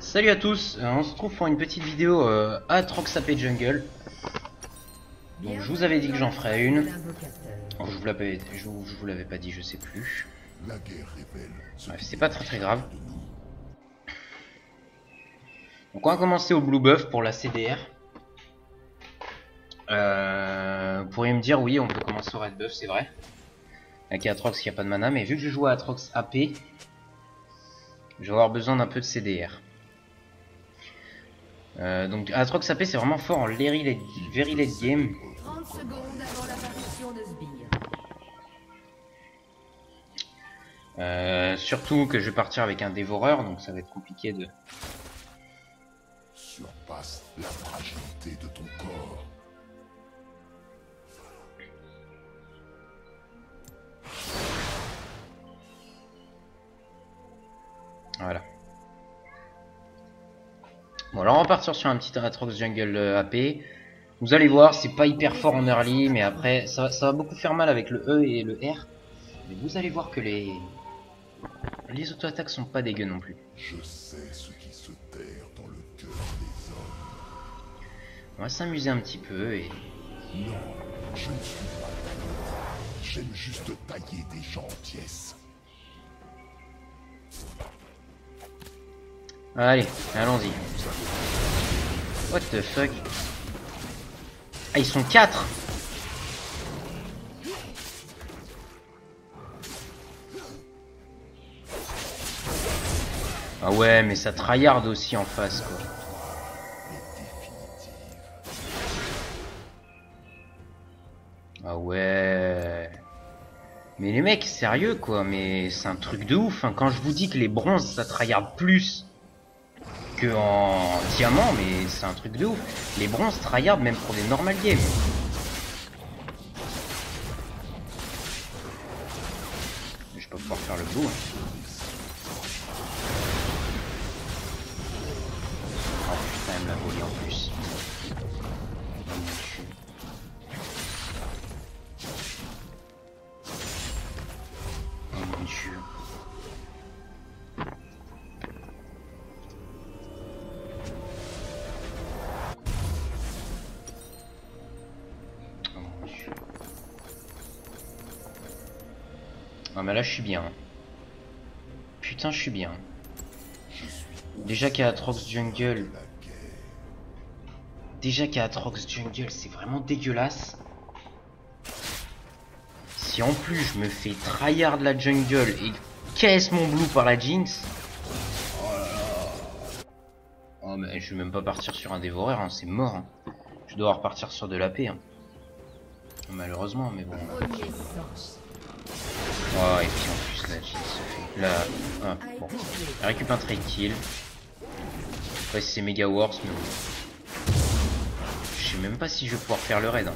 Salut à tous, on se retrouve pour une petite vidéo Aatrox AP Jungle. Donc je vous avais dit que j'en ferais une. Oh, je vous l'avais pas dit, je sais plus. Bref, c'est pas très grave. Donc on va commencer au Blue Buff pour la CDR. Vous pourriez me dire oui, on peut commencer au Red Buff, c'est vrai. Avec Aatrox il n'y a pas de mana, mais vu que je joue à Aatrox AP, je vais avoir besoin d'un peu de CDR. Donc Aatrox AP c'est vraiment fort en very late game. 30 secondes avant l'apparition de Sbire. Surtout que je vais partir avec un dévoreur, donc ça va être compliqué de... Surpasse la fragilité de ton corps. Voilà. Bon, alors on va partir sur un petit Aatrox Jungle AP. Vous allez voir, c'est pas hyper fort en early, mais après, ça va beaucoup faire mal avec le E et le R. Mais vous allez voir que les auto-attaques sont pas dégueu non plus. Je sais ce qui se terre dans le cœur des hommes. On va s'amuser un petit peu et... Non, je ne suis pas d'accord. J'aime juste tailler des gens en pièces. Allez, allons-y. What the fuck? Ah, ils sont 4. Ah ouais, mais ça tryhard aussi en face, quoi. Ah ouais. Mais les mecs, sérieux, quoi. Mais c'est un truc de ouf, hein. Quand je vous dis que les bronzes, ça tryhard plus que en diamant, mais c'est un truc de ouf. Les bronzes tryhard même pour des normal games. Je vais pas pouvoir faire le bout, hein. Oh putain, elle me l'a volé en plus. Oh mon dieu. Oh mon dieu. Ah mais là je suis bien. Putain je suis bien. Déjà qu'à Aatrox Jungle... c'est vraiment dégueulasse. Si en plus je me fais tryhard la jungle et caisse mon blue par la Jinx... Oh là là. Oh mais je vais même pas partir sur un dévoreur, hein, c'est mort. Hein. Je dois repartir sur de l'AP. Hein. Malheureusement, mais bon. Oh et puis en plus la Jinx se fait... Là... Ah, bon. Elle récupère un trade kill. Ouais c'est méga worse mais bon. Je sais même pas si je vais pouvoir faire le raid. Hein.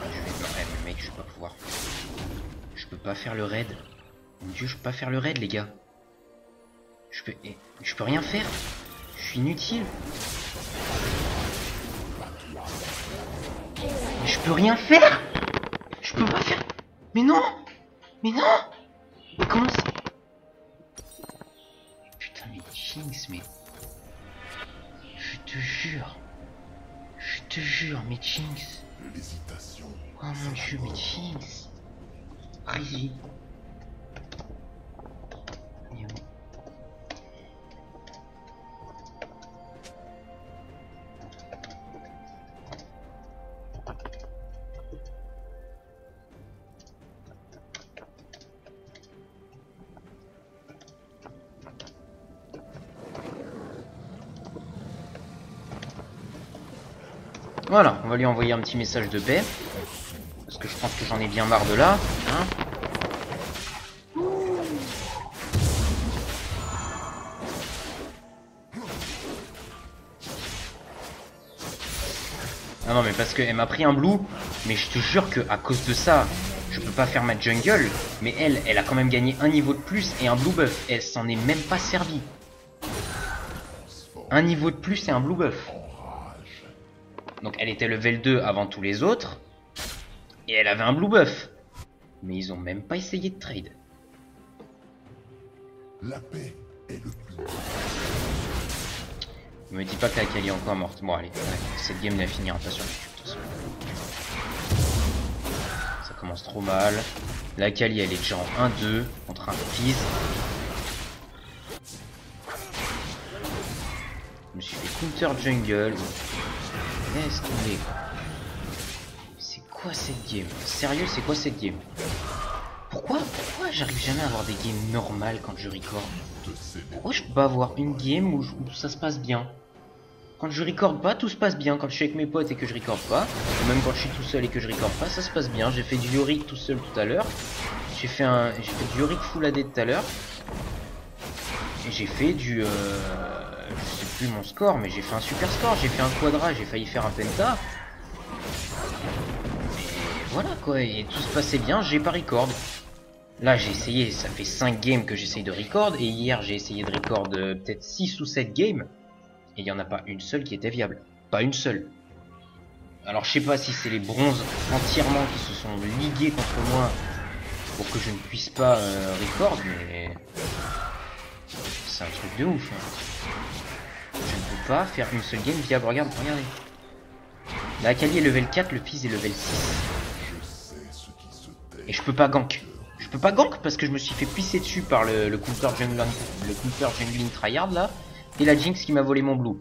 Non, mec, je vais pas pouvoir. Je peux pas faire le raid. Mon dieu, je peux pas faire le raid, les gars. Je peux rien faire. Je suis inutile. Mais je peux rien faire. Je peux pas faire. Mais non. Mais non. Mais comment c'est... Putain, mais Jinx, mais... Je te jure, mais Jinx. L'hésitation. Oh mon dieu, mais Jinx. Rizzy. Voilà, on va lui envoyer un petit message de paix. Parce que je pense que j'en ai bien marre de là. Hein. Ah non mais parce qu'elle m'a pris un blue. Mais je te jure que à cause de ça, je peux pas faire ma jungle. Mais elle a quand même gagné un niveau de plus et un blue buff. Elle s'en est même pas servie. Un niveau de plus et un blue buff. Donc elle était level 2 avant tous les autres. Et elle avait un blue buff. Mais ils ont même pas essayé de trade. La paix Me dis pas que la Kali est encore morte. Bon allez, ouais, cette game ne finira pas sur YouTube de toute façon. Ça commence trop mal. La Kali elle est déjà en 1-2 contre un Fizz. Je me suis fait counter jungle. Laisse tomber quoi. C'est quoi cette game? Sérieux, c'est quoi cette game? Pourquoi j'arrive jamais à avoir des games normales quand je record? Pourquoi je peux pas avoir une game où ça se passe bien? Quand je record pas, tout se passe bien. Quand je suis avec mes potes et que je record pas, ou même quand je suis tout seul et que je record pas, ça se passe bien. J'ai fait du Yorick tout seul tout à l'heure. J'ai fait du Yorick full AD tout à l'heure. Et j'ai fait du... je sais plus mon score, mais j'ai fait un super score. J'ai fait un quadra, j'ai failli faire un penta. Et voilà quoi, et tout se passait bien, j'ai pas record. Là j'ai essayé, ça fait 5 games que j'essaye de record. Et hier j'ai essayé de record peut-être 6 ou 7 games. Et il n'y en a pas une seule qui était viable. Pas une seule. Alors je sais pas si c'est les bronzes entièrement qui se sont ligués contre moi pour que je ne puisse pas record, mais c'est un truc de ouf. Hein. Je ne peux pas faire une seule game viable. Regardez. La Akali est level 4, le Fizz est level 6. Et je peux pas gank. Je peux pas gank parce que je me suis fait pisser dessus par le counter jungling tryhard là. Et la Jinx qui m'a volé mon blue.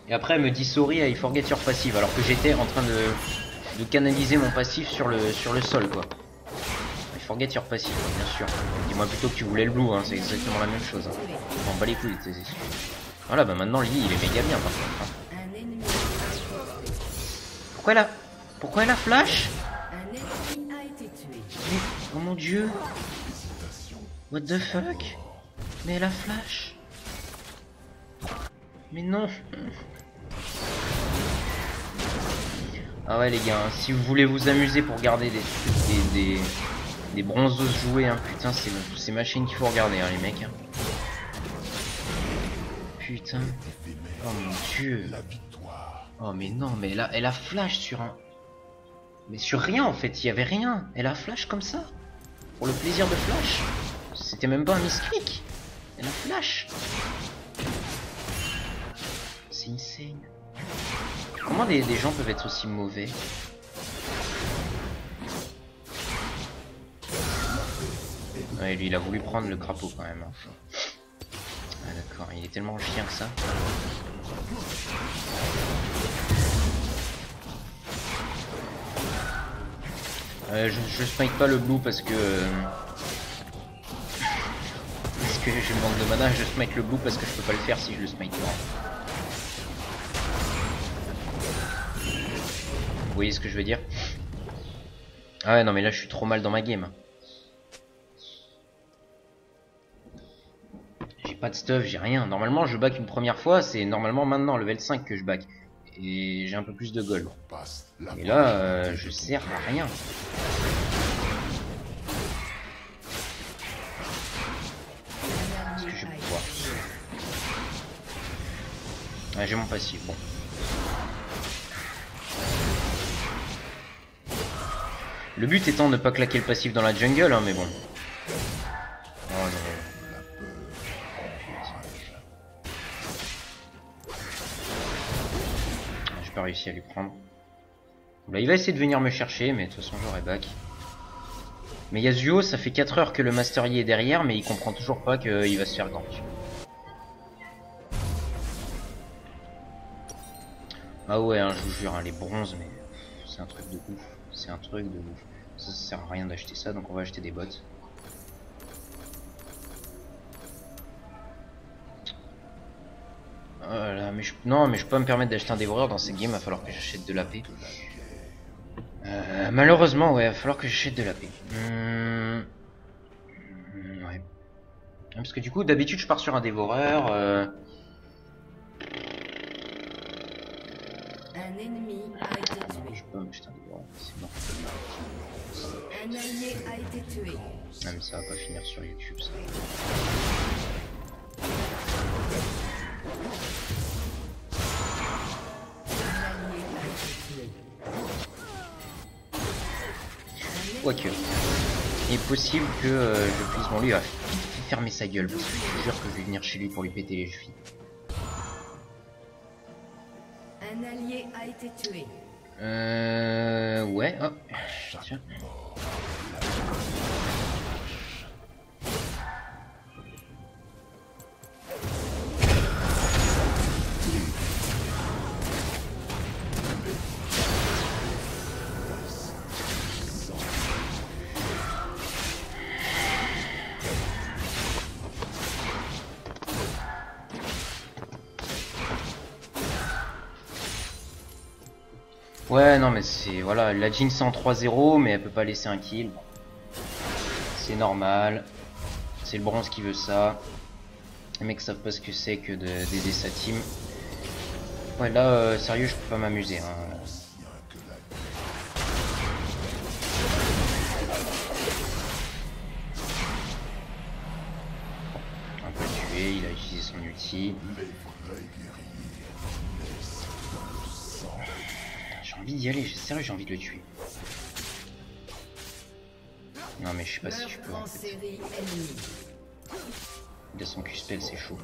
Et après elle me dit sorry, I forget your passive, alors que j'étais en train de canaliser mon passif sur le sol quoi. I forget your passive, bien sûr. Dis-moi plutôt que tu voulais le blue, hein, c'est exactement la même chose. Hein. On bat les couilles de tes excuses. Voilà, bah maintenant Lee il est méga bien par contre. Hein. Pourquoi elle a flash? Mais, oh mon dieu. What the fuck? Mais elle a flash. Mais non. Ah ouais les gars, hein, si vous voulez vous amuser pour regarder des bronzos jouer, hein, putain c'est ma chaîne qu'il faut regarder hein, les mecs. Hein. Putain. Oh mon dieu. Oh mais non, mais elle a flash sur un... Mais sur rien en fait, il y avait rien. Elle a flash comme ça. Pour le plaisir de flash. C'était même pas un misclick. Elle a flash. C'est insane. Comment des gens peuvent être aussi mauvais? Ouais, lui il a voulu prendre le crapaud quand même. Hein. Ah d'accord, il est tellement chien que ça. Je smite pas le blue parce que j'ai le manque de mana. Je smite le blue parce que je peux pas le faire si je le smite pas. Vous voyez ce que je veux dire? Ah ouais non mais là je suis trop mal dans ma game. J'ai pas de stuff, j'ai rien. Normalement je back une première fois, c'est normalement maintenant level 5 que je back. Et j'ai un peu plus de gold. Et là je sers à rien. Est-ce que je vais pouvoir? Ah, j'ai mon passif, bon. Le but étant de ne pas claquer le passif dans la jungle, hein, mais bon. Oh non. J'ai pas réussi à lui prendre. Là, il va essayer de venir me chercher, mais de toute façon j'aurai back. Mais Yasuo, ça fait 4 heures que le Master Yi est derrière, mais il comprend toujours pas qu'il va se faire gank. Ah ouais, hein, je vous jure, hein, les bronzes, mais c'est un truc de ouf. C'est un truc de ouf. Ça sert à rien d'acheter ça, donc on va acheter des bots. Voilà, mais non, mais je peux pas me permettre d'acheter un dévoreur dans ces games, il va falloir que j'achète de l'AP. Malheureusement, ouais, il va falloir que j'achète de l'AP. Ouais. Parce que du coup, d'habitude, je pars sur un dévoreur. Un ennemi a été tué. Je peux m'acheter un dévoreur, c'est bon. Un allié a été tué. Ah, mais ça va pas finir sur YouTube, ça. Quoique, il est possible que je puisse... Bon, lui, il va fermer sa gueule parce que je te jure que je vais venir chez lui pour lui péter les chevilles. Un allié a été tué. Ouais, hop. Tiens. Ouais, non, mais c'est... Voilà, la Jinx en 3-0, mais elle peut pas laisser un kill. C'est normal. C'est le bronze qui veut ça. Les mecs savent pas ce que c'est que d'aider sa team. Ouais, là, sérieux, je peux pas m'amuser. Hein. Un peu tué, il a utilisé son ulti. J'ai envie d'y aller, sérieux, j'ai envie de le tuer. Non, mais je sais pas si je peux en fait. Série ennemie. Il a son Q-spell, c'est chaud.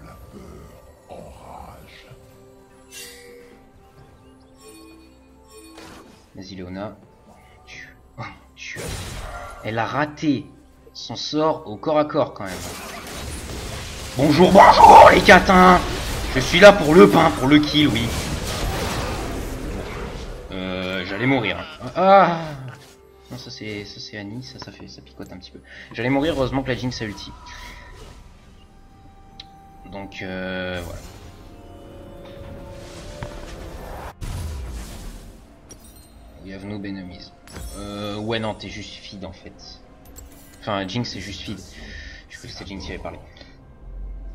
Vas-y, Léona. Tue. Elle a raté son sort au corps à corps quand même. Bonjour les catins. Je suis là pour le pain, pour le kill, oui. J'allais mourir. Ah non, ça c'est Annie, ça picote un petit peu. J'allais mourir, heureusement que la Jinx a ulti. Donc voilà. We have no enemies. Ouais non, t'es juste feed en fait. Enfin Jinx c'est juste feed. Je crois que c'est Jinx qui avait parlé.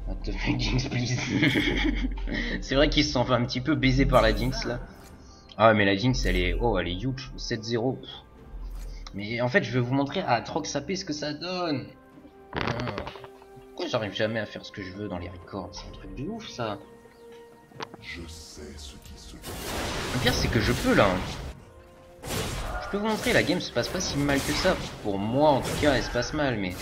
What the fuck Jinx please. C'est vrai qu'ils se sont fait un petit peu baisés par la Jinx là. Ah mais la Jinx elle est huge, 7-0. Mais en fait je vais vous montrer à Atrox AP ce que ça donne. Pourquoi j'arrive jamais à faire ce que je veux dans les records? C'est un truc de ouf ça. Je sais ce qui se Le pire c'est que je peux là. Je peux vous montrer, la game se passe pas si mal que ça. Pour moi en tout cas elle se passe mal mais...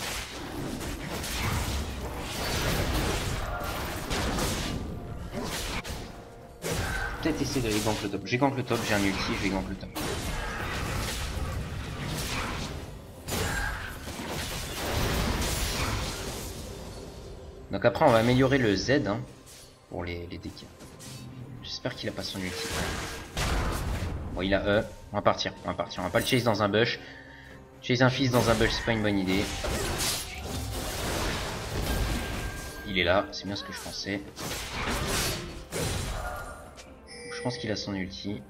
Peut-être essayer d'aller gank le top. J'ai gank le top, j'ai un ulti, je vais gank le top. Donc après on va améliorer le Z hein, pour les dégâts. J'espère qu'il a pas son ulti. Bon il a E, on va partir, on va pas le chase dans un bush. Chase un fils dans un bush c'est pas une bonne idée. Il est là, c'est bien ce que je pensais. Je pense qu'il a son ulti.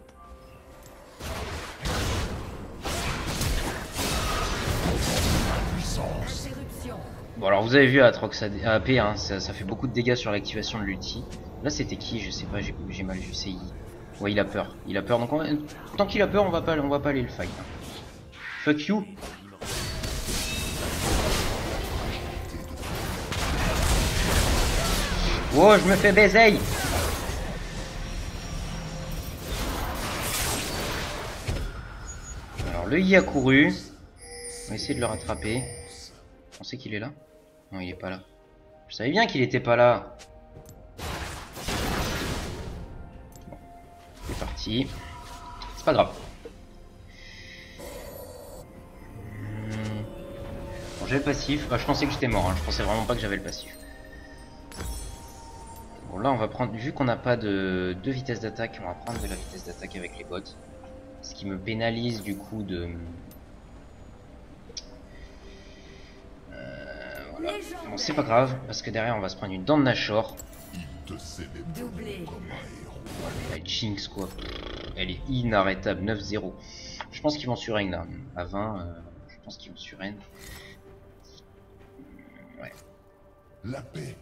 Bon alors vous avez vu Atrox AP, hein, ça fait beaucoup de dégâts sur l'activation de l'ulti. Là c'était qui? Je sais pas, j'ai mal vu, c'est I. Ouais il a peur, donc tant qu'il a peur on va pas aller le fight. Fuck you. Oh je me fais baiser. Alors le I a couru. On va essayer de le rattraper. On sait qu'il est là? Non il est pas là. Je savais bien qu'il était pas là. Bon. C'est parti. C'est pas grave. Bon j'ai le passif. Ah, je pensais que j'étais mort. Hein. Je pensais vraiment pas que j'avais le passif. Bon là on va prendre. Vu qu'on n'a pas de vitesse d'attaque, on va prendre de la vitesse d'attaque avec les bots. Ce qui me pénalise du coup de... Voilà. Bon c'est pas grave, parce que derrière on va se prendre une dent de Nashor. Doublé. La Jinx quoi, elle est inarrêtable, 9-0. Je pense qu'ils vont sur Reign là, à 20, je pense qu'ils vont sur Reign. Ouais.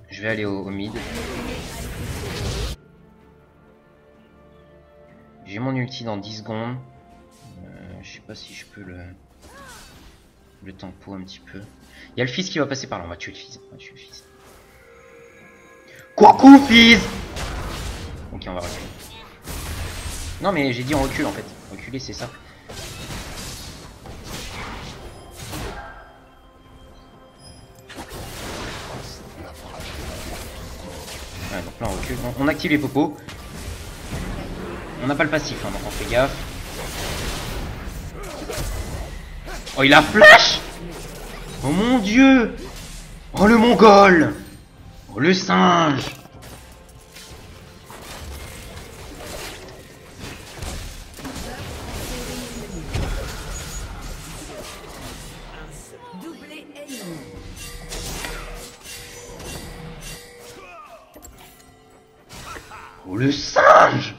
Je vais aller au mid. J'ai mon ulti dans 10 secondes. Je sais pas si je peux le tempo un petit peu. Il y a le fils qui va passer par là, on va tuer le fils. Coucou fils. Ok on va reculer. Non mais j'ai dit on recule en fait. Reculer c'est ça. Ouais, donc là on recule. On active les popos. On n'a pas le passif, hein, donc on fait gaffe. Oh, il a flash! Oh mon dieu! Oh le mongol! Oh le singe! Doublé ennemi. Oh le singe!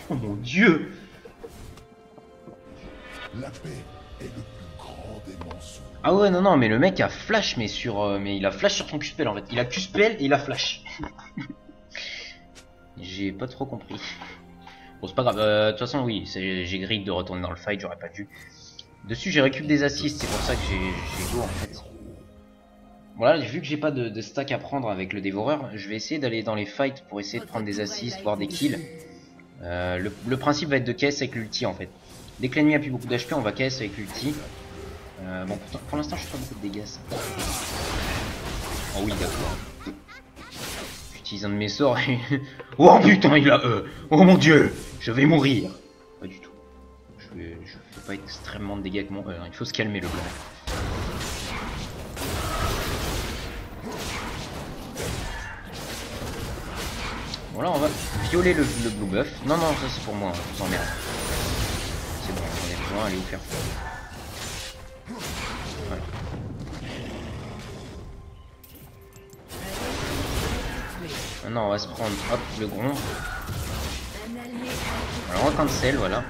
Oh mon dieu! La paix est le plus grand des mensonges. Ah ouais non non mais le mec a flash mais il a flash sur son Q-spell en fait. Il a Q-spell et il a flash. J'ai pas trop compris. Bon c'est pas grave, de toute façon oui, j'ai grille de retourner dans le fight, j'aurais pas dû. Dessus j'ai récup des assists, c'est pour ça que j'ai go en fait. Voilà, vu que j'ai pas de stack à prendre avec le dévoreur, je vais essayer d'aller dans les fights pour essayer de prendre des assists, voire des kills. Le principe va être de caisse avec l'ulti en fait. Dès que l'ennemi a plus beaucoup d'HP, on va caisse avec l'ulti. Bon, pour l'instant, je fais pas beaucoup de dégâts. Ça. Oh oui, d'accord. J'utilise un de mes sorts et... Oh putain, il a... Oh mon dieu, je vais mourir. Pas du tout. Je fais pas extrêmement de dégâts avec mon... il faut se calmer le blanc. Bon là, on va violer le blue buff. Non, non, ça c'est pour moi, je vous emmerde. C'est bon, j'en ai besoin, allez vous faire fort. Voilà. Maintenant on va se prendre hop le gronde. Alors on cancel, voilà.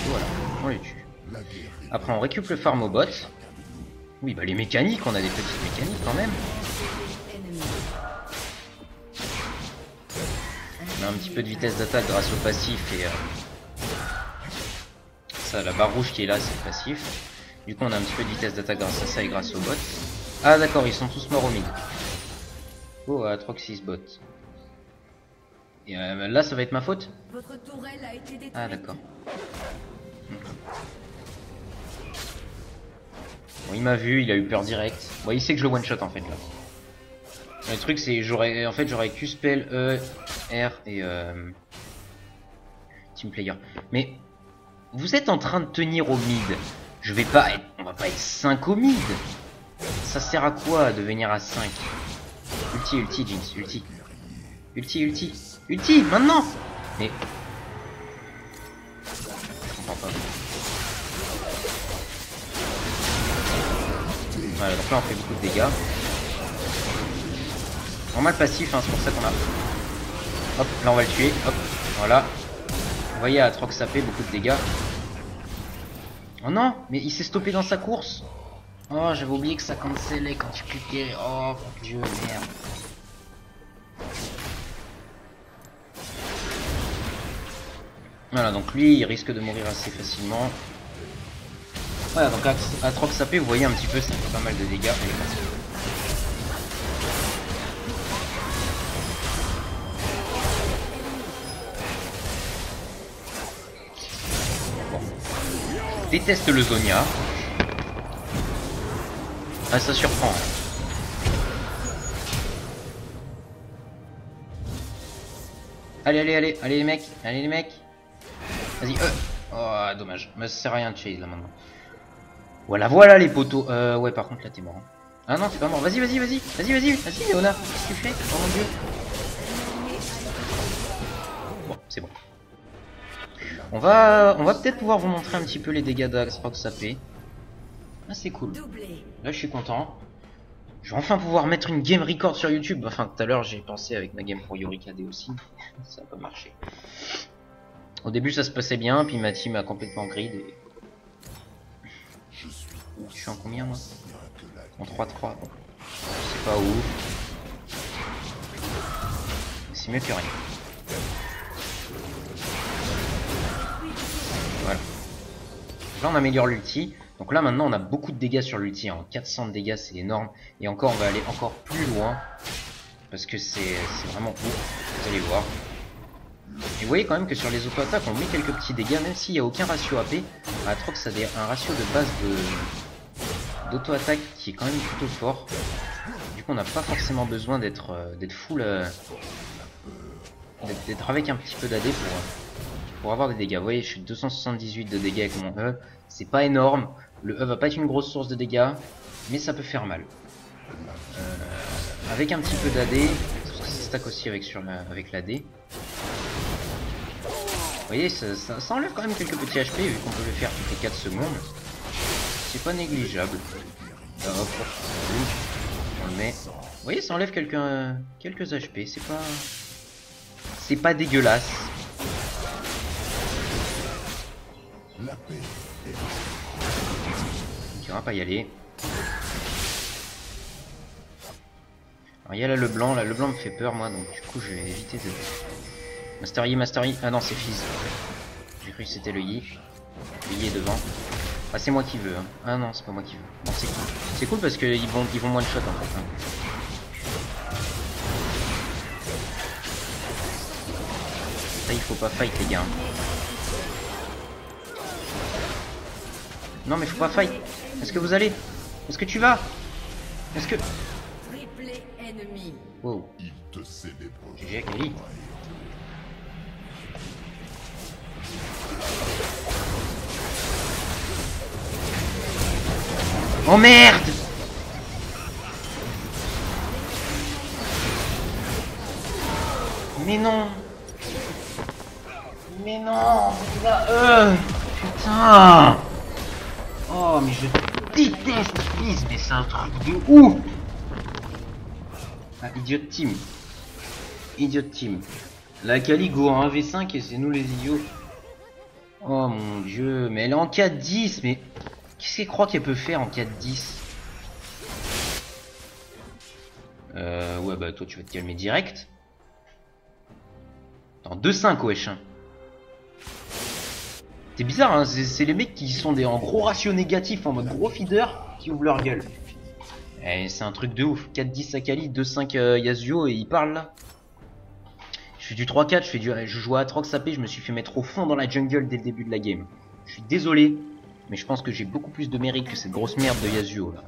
Voilà, on les tue. Après on récupère le farm au bot. Oui bah les mécaniques, on a des petites mécaniques quand même. On a un petit peu de vitesse d'attaque grâce au passif et ça, la barre rouge qui est là c'est le passif. Du coup on a un petit peu de vitesse d'attaque grâce à ça et grâce au bot. Ah d'accord, ils sont tous morts au mid. Oh Atroxis bot. Et là ça va être ma faute. Votre tourelle a été détruite. Ah d'accord. Bon, il m'a vu, il a eu peur direct. Bon, il sait que je le one shot en fait là. Le truc c'est j'aurais Q-spell E, R et team player. Mais vous êtes en train de tenir au mid. On va pas être 5 au mid. Ça sert à quoi de venir à 5? Ulti, Jinx, ulti, maintenant. Mais je comprends pas. Voilà, donc là on fait beaucoup de dégâts. Normal passif, hein, c'est pour ça qu'on a... Hop, là on va le tuer, hop, voilà. Vous voyez, Atrox ça fait beaucoup de dégâts. Oh non, mais il s'est stoppé dans sa course. Oh, j'avais oublié que ça cancelait quand tu cliquais. Oh mon dieu, merde. Voilà, donc lui, il risque de mourir assez facilement. Voilà, donc Atrox AP, vous voyez un petit peu, ça fait pas mal de dégâts. Bon. Je déteste le Zonia. Ah, ça surprend. Allez les mecs, Vas-y, oh, dommage. Mais ça sert à rien de chase là maintenant. Voilà les poteaux. Ouais, par contre là t'es mort. Hein. Ah non, t'es pas mort. Vas-y, Léona. Qu'est-ce que tu fais? Oh mon dieu. Bon, c'est bon. On va peut-être pouvoir vous montrer un petit peu les dégâts d'Atrox AP. Ah, c'est cool. Là, je suis content. Je vais enfin pouvoir mettre une game record sur YouTube. Enfin, tout à l'heure, j'ai pensé avec ma game pour Yorick AD aussi. Ça n'a pas marché. Au début, ça se passait bien, puis ma team a complètement grid. Et... Je suis en combien, moi? En 3-3. Bon. C'est pas ouf. C'est mieux que rien. Voilà. Là, on améliore l'ulti. Donc là, maintenant, on a beaucoup de dégâts sur l'ulti. Hein. 400 de dégâts, c'est énorme. Et encore, on va aller encore plus loin. Parce que c'est vraiment ouf. Vous allez voir. Et vous voyez quand même que sur les auto-attaques, on met quelques petits dégâts. Même s'il n'y a aucun ratio AP. Atrox a un ratio de base d'auto-attaque qui est quand même plutôt fort. Du coup, on n'a pas forcément besoin d'être full d'être avec un petit peu d'AD pour avoir des dégâts. Vous voyez, je suis 278 de dégâts avec mon E. C'est pas énorme. Le E va pas être une grosse source de dégâts, mais ça peut faire mal. Avec un petit peu d'AD, parce que ça stack aussi avec l'AD. Vous voyez, ça enlève quand même quelques petits HP, vu qu'on peut le faire toutes les 4 secondes. C'est pas négligeable. Hop, on le met. Vous voyez, ça enlève quelques HP, c'est pas dégueulasse. Ok, on va pas y aller. Alors il y a là le blanc me fait peur moi, donc du coup je vais éviter de... Master Yi, ah non c'est Fizz. J'ai cru que c'était le Yi. Le Yi est devant. Ah c'est moi qui veux, hein. Ah non c'est pas moi qui veux. Bon c'est cool. C'est cool parce qu'ils vont one shot en fait. Hein. Ça il faut pas fight les gars. Non mais faut pas fight. Est-ce que vous allez? Est-ce que tu vas? Est-ce que... Triplé ennemi. Wow. GG Akali. Oh merde! Mais non! Mais non! Putain! Oh mais je déteste Fizz, mais c'est un truc de ouf! Ah, idiot team. Idiot team. La Akali go en 1v5 et c'est nous les idiots. Oh mon dieu, mais elle est en 4-10, mais... Qu'est-ce qu'elle croit qu'elle peut faire en 4-10? Ouais bah toi tu vas te calmer direct. En 2-5 wesh. C'est bizarre hein, c'est les mecs qui sont en gros ratio négatif, en mode gros feeder, qui ouvrent leur gueule. Eh, c'est un truc de ouf. 4-10 Akali, 2-5 Yasuo et il parle là. Je fais du 3-4, je joue à Atrox AP, je me suis fait mettre au fond dans la jungle dès le début de la game. Je suis désolé, mais je pense que j'ai beaucoup plus de mérite que cette grosse merde de Yasuo là.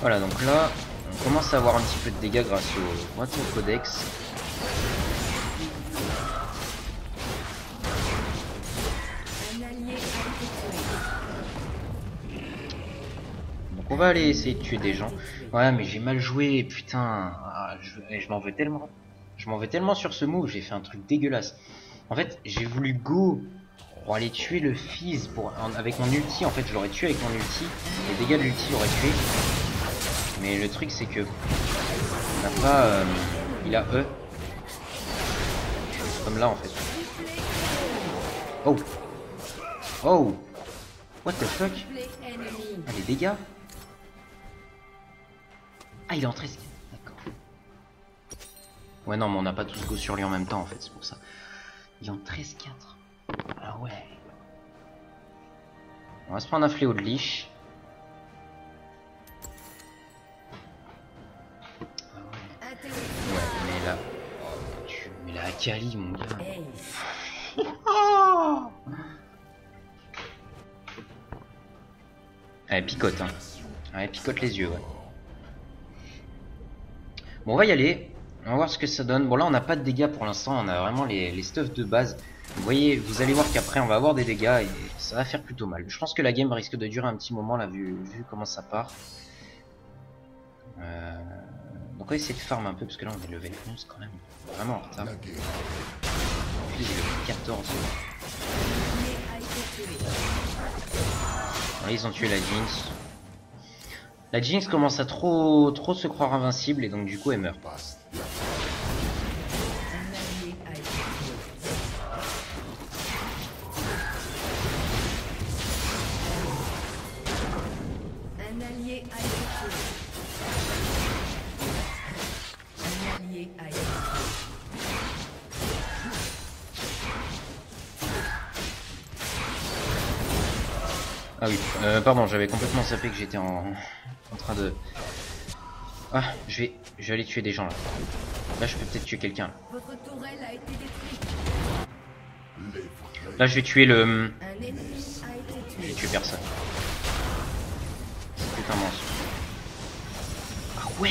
Voilà, donc là, on commence à avoir un petit peu de dégâts grâce au moitié codex. Donc on va aller essayer de tuer des gens. Ouais, mais j'ai mal joué, putain. Ah, je m'en veux tellement. Je m'en veux tellement sur ce move, j'ai fait un truc dégueulasse. En fait, j'ai voulu go pour aller tuer le Fizz avec mon ulti. En fait, je l'aurais tué avec mon ulti. Les dégâts de l'ulti l'auraient tué. Mais le truc, c'est que... Il a pas... il a E. Comme là, en fait. Oh. Oh. What the fuck? Ah, les dégâts. Ah, il est en 13. D'accord. Ouais, non, mais on n'a pas tous go sur lui en même temps, en fait, c'est pour ça. Il est en 13-4. Ah ouais. On va se prendre un fléau de liche. Ah ouais. Ouais, mais là... Mais la Akali, mon gars. Oh, elle picote, hein. Elle picote les yeux, ouais. Bon, on va y aller. On va voir ce que ça donne. Bon, là, on n'a pas de dégâts pour l'instant. On a vraiment les stuffs de base. Vous voyez, vous allez voir qu'après, on va avoir des dégâts et ça va faire plutôt mal. Je pense que la game risque de durer un petit moment, là, vu comment ça part. Donc, on va essayer de farm un peu, parce que là, on est level 11 quand même. Vraiment en retard. Puis, il est level 14. Là, ils ont tué la Jinx. La Jinx commence à trop se croire invincible et donc du coup elle meurt. Un allié a été tué. Un allié a été tué. Ah oui, pardon, j'avais complètement zappé que j'étais en train de... Ah, je vais aller tuer des gens là. Là, je peux peut-être tuer quelqu'un. Votre tourelle a été détruite. Là, je vais tuer le... Un ennemi a été Je vais tué. tuer personne. C'est plus un monstre. Ah ouais.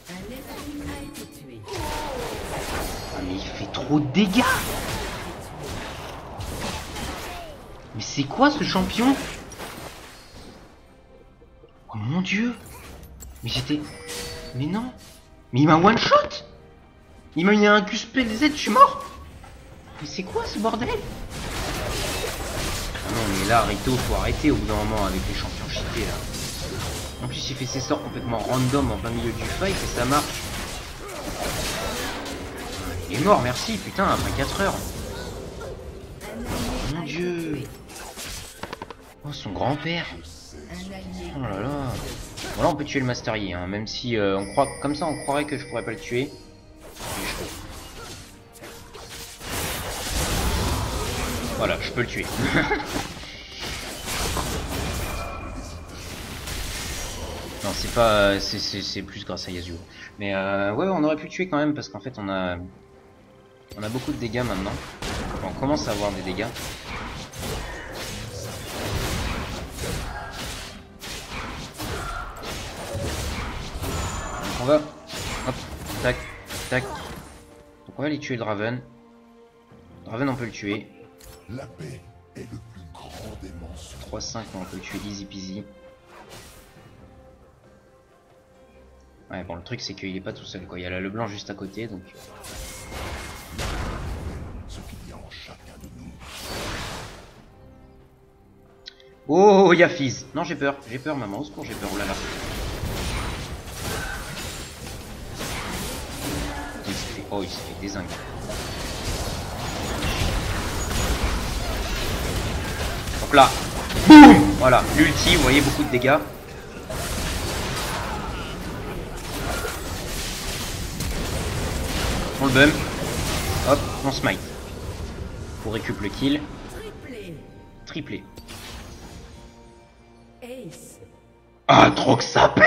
Un ennemi a été tué. Ah, mais il fait trop de dégâts. Mais c'est quoi ce champion? Oh mon dieu. Mais j'étais... Mais non. Mais il m'a one shot. Il m'a mis un QSPZ, je suis mort. Mais c'est quoi ce bordel? Ah non mais là Rito faut arrêter au bout d'un moment avec les champions cheatés là. En plus il fait ses sorts complètement random en plein milieu du fight et ça marche. Il est mort, merci putain, après 4 heures. Oh mon dieu. Oh son grand-père. Un allié. Oh là là. Bon là on peut tuer le Master Yi, hein, même si on croit comme ça on croirait que je pourrais pas le tuer. Voilà, je peux le tuer. Non, c'est pas, c'est plus grâce à Yasuo. Mais ouais, on aurait pu le tuer quand même parce qu'en fait on a beaucoup de dégâts maintenant. Enfin, on commence à avoir des dégâts. Donc on va, hop, tac, tac. Donc on va aller tuer le Draven. Draven on peut le tuer. La paix est le plus grand des mensonges. 3-5 on peut le tuer easy peasy. Ouais bon le truc c'est qu'il est pas tout seul quoi, il y a la Leblanc juste à côté donc... Ce qu'il y a en chacun de nous. Oh il y a Fizz. Non j'ai peur maman, au secours j'ai peur, oh là là. Il s'est fait dézinguer. Donc là, boum. Voilà, l'ulti, vous voyez beaucoup de dégâts. On le bum. Hop, on smite. Pour récup le kill. Triplé. Triplé. Ace. Ah, Troxapé.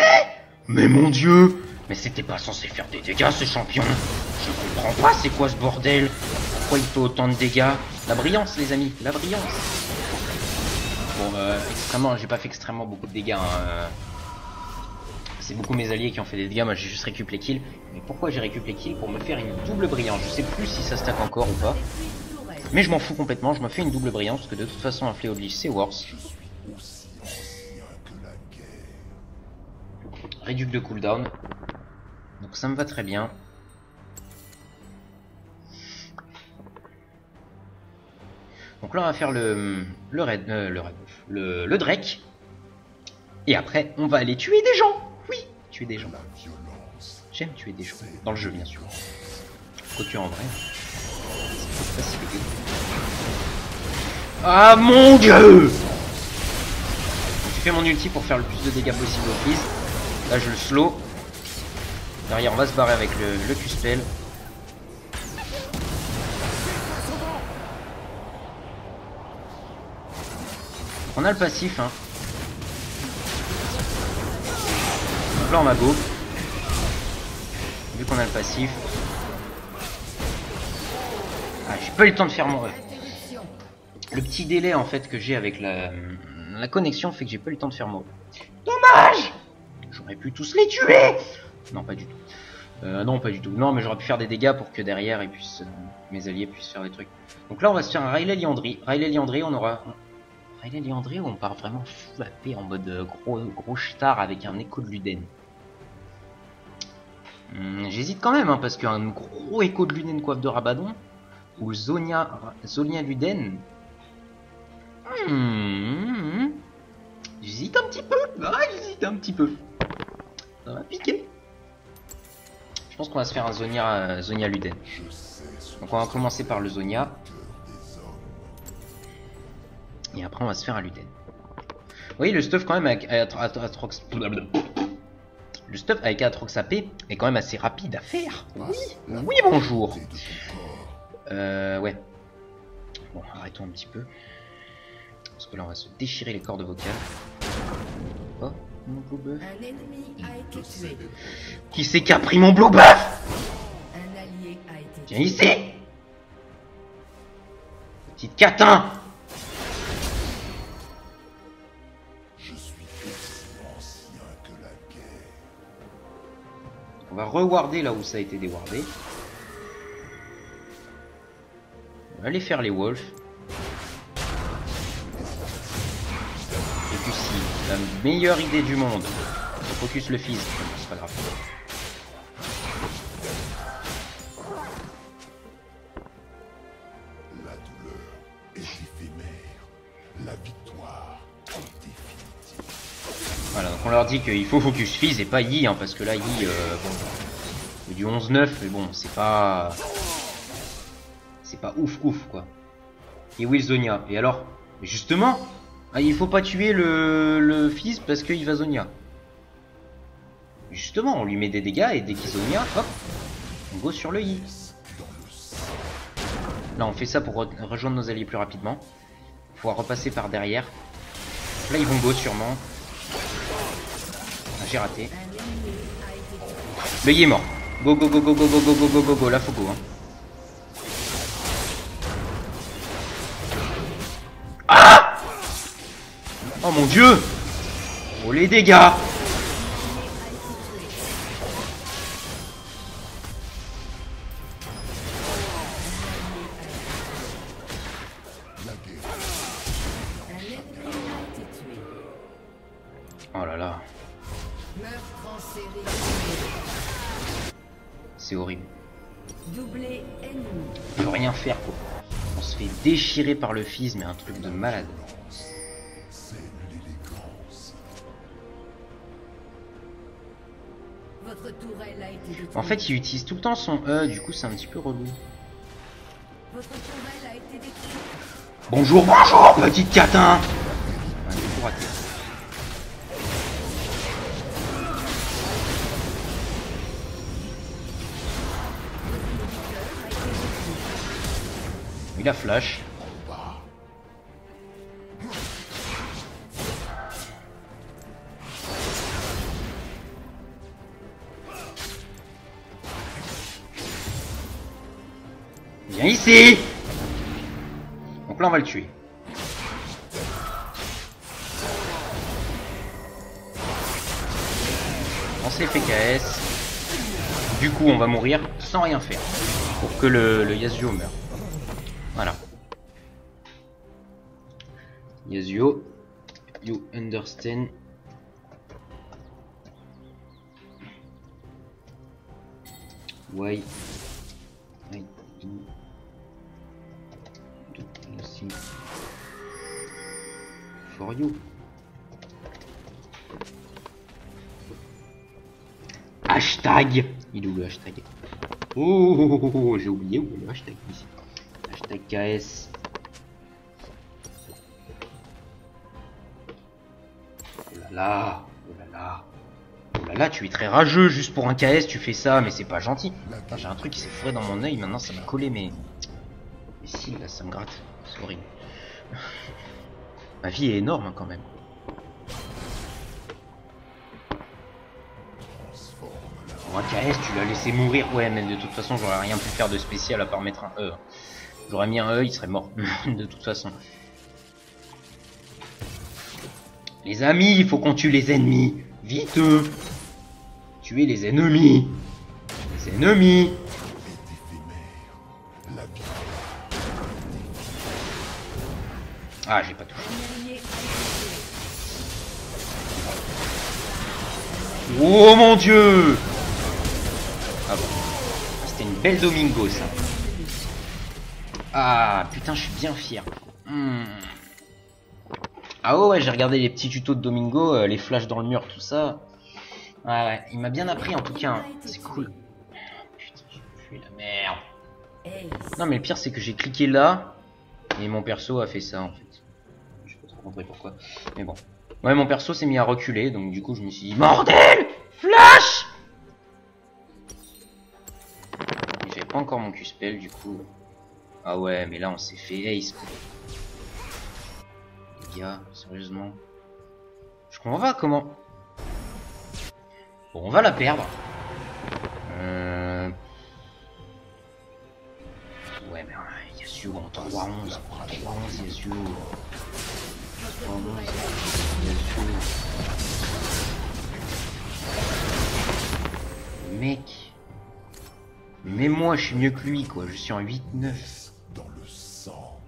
Mais mon dieu. Mais c'était pas censé faire des dégâts ce champion. Je comprends pas, c'est quoi ce bordel? Pourquoi il fait autant de dégâts? La brillance les amis, la brillance. Bon, extrêmement, j'ai pas fait extrêmement beaucoup de dégâts. Hein. C'est beaucoup mes alliés qui ont fait des dégâts, moi j'ai juste récup les kills. Mais pourquoi j'ai récup les kills? Pour me faire une double brillance. Je sais plus si ça stack encore ou pas. Mais je m'en fous complètement, je me fais une double brillance, parce que de toute façon un fléau de liche c'est worse. Réduc de cooldown. Donc ça me va très bien. Donc là on va faire le Drake. Et après on va aller tuer des gens. Oui, tuer des gens. J'aime tuer des gens. Dans le jeu bien sûr. Faut tuer en vrai. C'est pas si dégueu. Ah mon dieu! J'ai fait mon ulti pour faire le plus de dégâts possible au fils. Là je le slow. Derrière on va se barrer avec le Q-spell. On a le passif hein. Donc là on va go. Vu qu'on a le passif. Ah, j'ai pas eu le temps de faire mon... Le petit délai en fait que j'ai avec la connexion fait que j'ai pas eu le temps de faire mon... Dommage! J'aurais pu tous les tuer! Non pas du tout. Non pas du tout. Non mais j'aurais pu faire des dégâts pour que derrière ils puissent, mes alliés puissent faire des trucs. Donc là on va se faire un Rayleigh Liandry. Rayleigh Liandry on aura... Rayleigh Liandry où on part vraiment full AP en mode gros star avec un écho de Luden. J'hésite quand même hein, parce qu'un gros écho de Luden coiffe de Rabadon ou Zonia Luden. J'hésite un petit peu. Ah, j'hésite un petit peu. Ça va piquer. Je pense qu'on va se faire un Zonia Luden. Donc on va commencer par le Zonia. Et après on va se faire un Luden. Vous voyez le stuff quand même avec Atrox... Le stuff avec Atrox AP est quand même assez rapide à faire. Oui, oui bonjour. Ouais. Bon, arrêtons un petit peu. Parce que là on va se déchirer les cordes vocales. Oh, mon blue buff. Un ennemi a été tué. Qui c'est qui a pris mon blue buff? Un allié a été tué. Viens ici. Petite catin. va rewarder là où ça a été déwardé. On va aller faire les wolves. Et puis si, la meilleure idée du monde. On focus le fils, c'est pas grave. La douleur est éphémère. La victoire est définitive. Voilà, donc on leur dit qu'il faut focus Fizz et pas Yi, hein, parce que là Yi, bon, c'est du 11-9, mais bon, c'est pas ouf quoi. Et Wilsonia, et alors, justement, ah, il faut pas tuer le Fizz parce qu'il va Zonia. Justement, on lui met des dégâts et dès qu'il Zonia, hop, on go sur le Yi. Là, on fait ça pour rejoindre nos alliés plus rapidement. Pouvoir repasser par derrière. Là, ils vont go sûrement. Ah, j'ai raté. Le Yi est mort. Go go go go go go go go go go go. Là, faut go. Hein. Ah! Oh mon dieu! Oh les dégâts! Oh là là. C'est horrible. Doublé ennemi. On peut rien faire quoi. On se fait déchirer par le Fizz, mais un truc de malade. C'est l'élégance. Votre tourelle a été détruite. En fait, il utilise tout le temps son E, du coup c'est un petit peu relou. Votre tourelle a été détruite. Bonjour, bonjour, petite catin. Ouais, j'ai tout raté. Il a flash. Viens ici. Donc là on va le tuer. On s'est fait KS. Du coup on va mourir sans rien faire. Pour que le Yasuo meure. Voilà. Yasuo, you understand. Why I do nothing for you. Hashtag. Il est où le hashtag? Oh, j'ai oublié où est le hashtag ici. Hashtag KS. Oh là là, oh là là. Oh là là, tu es très rageux, juste pour un KS tu fais ça, mais c'est pas gentil. J'ai un truc qui s'est fourré dans mon œil, maintenant ça m'a collé, mais si, là ça me gratte, c'est horrible. Ma vie est énorme hein, quand même. Pour un KS tu l'as laissé mourir, ouais, mais de toute façon j'aurais rien pu faire de spécial à part mettre un E. J'aurais mis un E, il serait mort, de toute façon. Les amis, il faut qu'on tue les ennemis. Vite. Tuer les ennemis. Les ennemis. Ah, j'ai pas touché. Oh mon dieu. Ah bon. C'était une belle Domingo ça. Ah putain, je suis bien fier. Ah ouais, j'ai regardé les petits tutos de Domingo, les flashs dans le mur, tout ça. Ouais, ouais, il m'a bien appris en tout cas. Hein. C'est cool. Putain, j'ai fui la merde. Non, mais le pire, c'est que j'ai cliqué là et mon perso a fait ça en fait. Je sais pas trop compris pourquoi. Mais bon. Ouais, mon perso s'est mis à reculer, donc du coup, je me suis dit bordel, flash. Et j'avais pas encore mon Q-spell, du coup. Ah ouais, mais là, on s'est fait ace. Les gars, sérieusement. Je comprends pas comment. Bon, on va la perdre. Ouais, mais Yasuo en 3-11. 3-11 Yasuo. 3-11 Yasuo. Mec. Mais moi je suis mieux que lui quoi, je suis en 8-9. Dans le sang.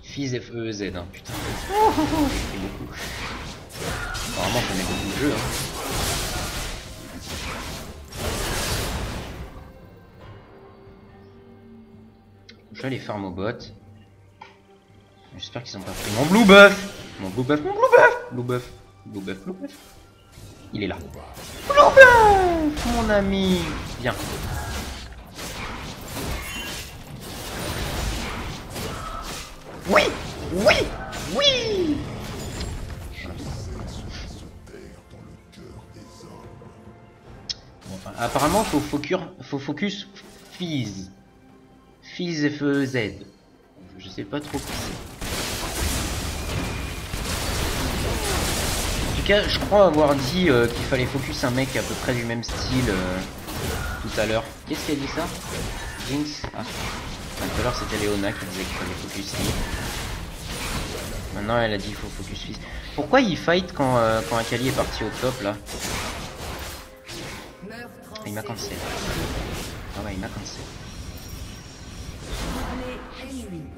Fils FEZ, hein, putain. J'ai fait beaucoup. Apparemment je connais beaucoup de jeux. Hein. Je vais aller farm au bot. J'espère qu'ils ont pas pris mon blue buff. Mon blue buff, mon blue buff. Blue buff, blue buff, blue buff. Il est là. Blue buff, mon ami. Bien. Oui, oui, oui. Bon, enfin, apparemment faut focus Fizz. Fizz FEZ. Je sais pas trop qui c'est. En tout cas, je crois avoir dit qu'il fallait focus un mec à peu près du même style tout à l'heure. Qu'est-ce qu'elle dit ça? Jinx? Ah. Tout à l'heure c'était Léona qui disait qu'il fallait focus lui. Maintenant elle a dit qu'il faut focus Fizz. Pourquoi il fight quand Akali est parti au top là? Il m'a cancel. Ah ouais, il m'a cancel.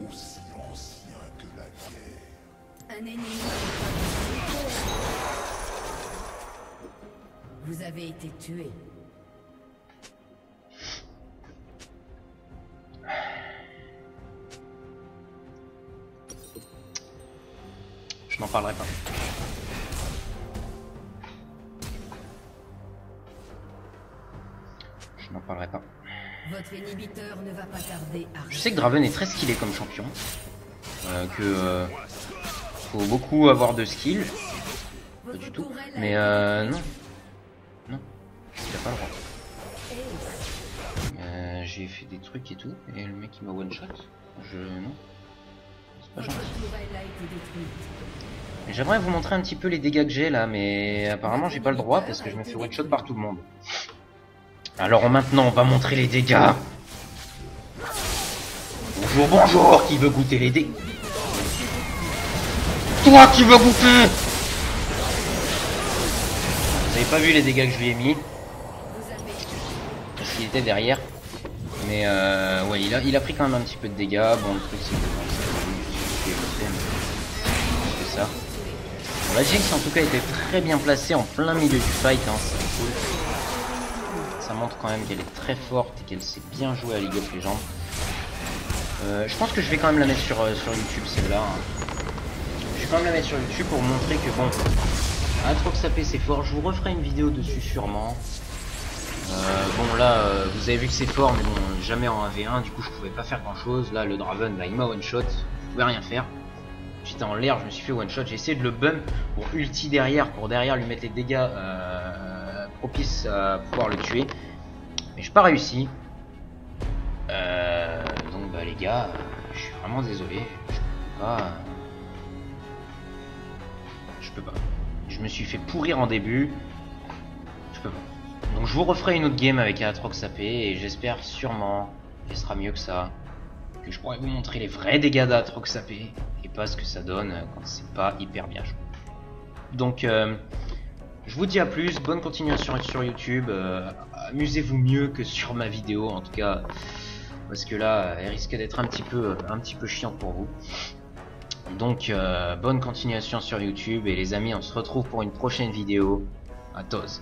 Aussi ancien que la guerre. Un ennemi. Vous avez été tué. Je n'en parlerai pas. Je n'en parlerai pas. Votre inhibiteur ne va pas tarder à... Je sais que Draven est très skillé comme champion. Faut beaucoup avoir de skill. Pas du tout. Mais non. Non. Il a pas le droit. J'ai fait des trucs et tout. Et le mec il m'a one shot. Non. C'est pas gentil. J'aimerais vous montrer un petit peu les dégâts que j'ai là. Mais apparemment j'ai pas le droit parce que je me fais one shot par tout le monde. Alors maintenant on va montrer les dégâts. Bonjour, bonjour. Qui veut goûter les dégâts? Toi qui veux goûter? Vous avez pas vu les dégâts que je lui ai mis? Parce qu'il était derrière. Mais ouais, il a pris quand même un petit peu de dégâts. Bon, le truc c'est que ça. Bon, la Jinx en tout cas était très bien placée en plein milieu du fight. Hein, c'est cool. Ça montre quand même qu'elle est très forte et qu'elle sait bien jouer à League of Legends. Je pense que je vais quand même la mettre sur YouTube celle-là. Hein. Je vais quand même la mettre sur YouTube pour montrer que bon, Aatrox AP c'est fort. Je vous referai une vidéo dessus sûrement. Bon là, vous avez vu que c'est fort, mais bon, jamais en 1v1. Du coup, je pouvais pas faire grand-chose. Là, le Draven, bah, il m'a one shot. Je pouvais rien faire. J'étais en l'air, je me suis fait one shot. J'ai essayé de le bump pour ulti derrière, pour derrière lui mettre les dégâts propices à pouvoir le tuer. Mais j'ai pas réussi. Donc bah les gars, je suis vraiment désolé. Je peux pas. Je me suis fait pourrir en début. Je peux pas. Donc je vous referai une autre game avec Aatrox AP et j'espère sûrement qu'elle sera mieux que ça. Que je pourrai vous montrer les vrais dégâts d'Aatrox AP et pas ce que ça donne quand c'est pas hyper bien joué. Donc je vous dis à plus, bonne continuation sur YouTube. Amusez-vous mieux que sur ma vidéo en tout cas. Parce que là, elle risque d'être un petit peu chiant pour vous. Donc, bonne continuation sur YouTube. Et les amis, on se retrouve pour une prochaine vidéo. À tous.